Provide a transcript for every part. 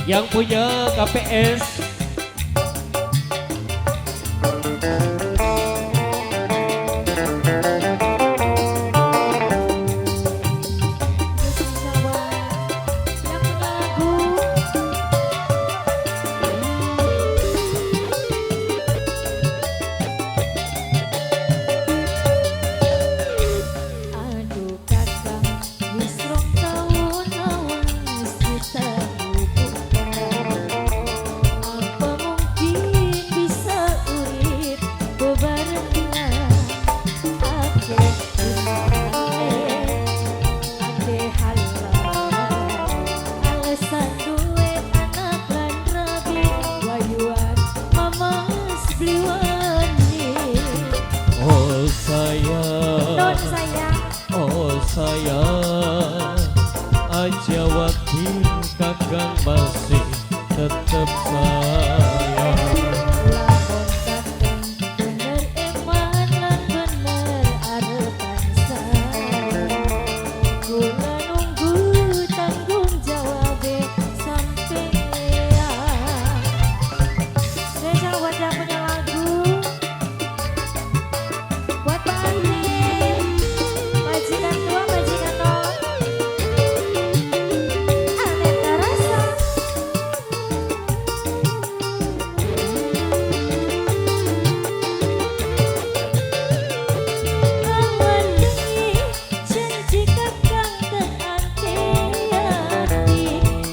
yang punya KPS. Sayang, aja wakil kakang masih tetep sayang. Lamun kakang bener eman lan bener arepan sayang. Kula nunggu tanggung jawabe sampeyan. Spesial buat yang punya lagu, buat Pak Andi, majikan tua, majikan nol, aneka rasa. Awangi janji kakang teanti-anti,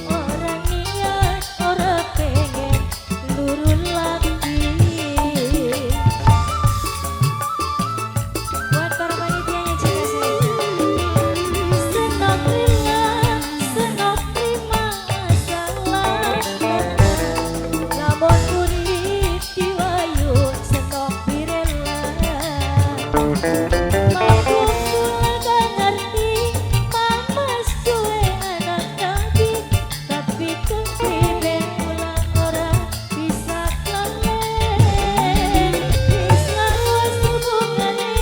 ora niat, ora pengen lurun lagi. Buat para panitianya juga senok rela, senok terima salah. Lamun urip diwayu senok pirela. Mampu kula gak ngerti, mamas duwe anak nabi, tapi kepribe kula ora bisa kelalen. Wis lawas hubungane,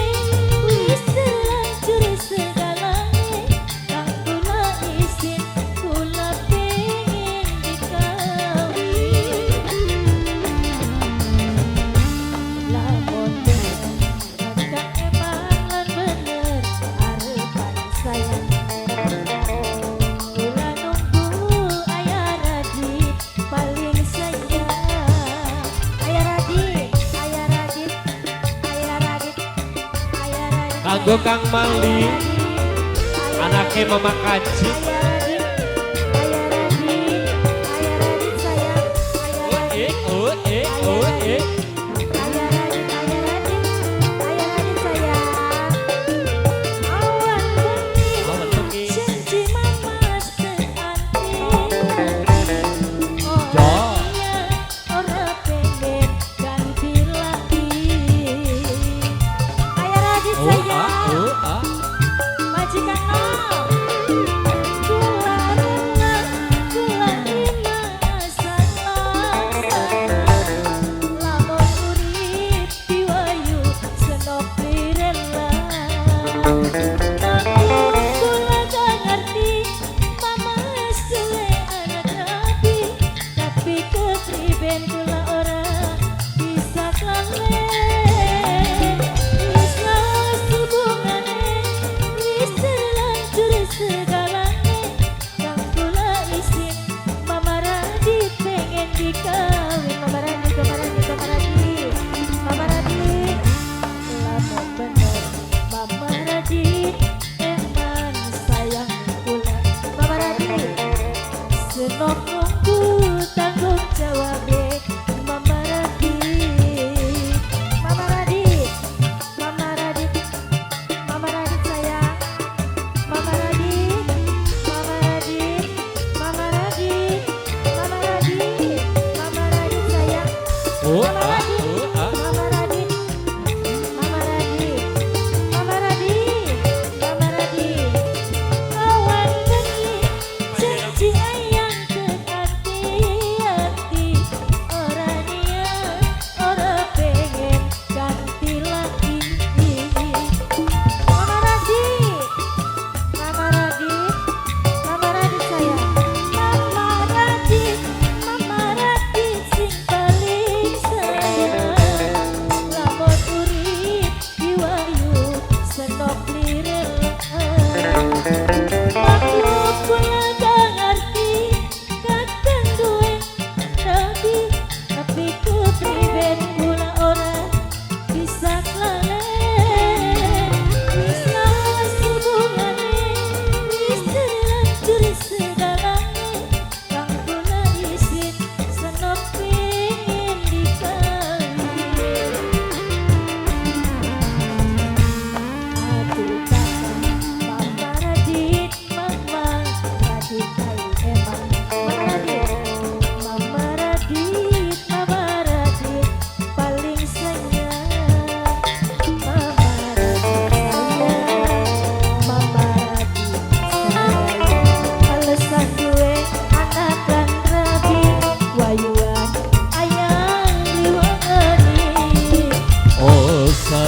wis terlanjur segalane. Kang kula isin, kula pengen dikawin. Lamun kakang eman lan bener arepan sayang. Kula nunggu ayah Radit paling sayang. Ayah Radit, ayah Radit, ayah Radit, ayah Radit. Kanggo Kang Mali, anaknya Mama Kaji. Ayah Radit, ayah Radit, ayah Radit sayang. Ayah Radit, Oh eh. ayah Radit, ayah Radit sayang. Awan bengi, Awan bengi. janji mamas teanti-anti. Ja. Ora niat, ora pengen ganti lagi. Ayah Radit sayang, Oh ah. majikan nol,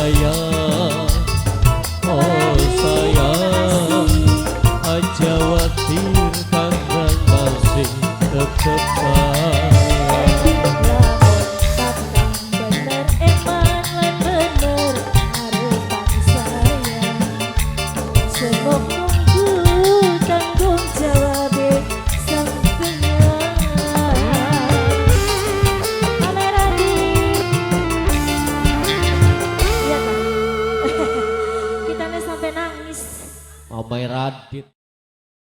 sayang.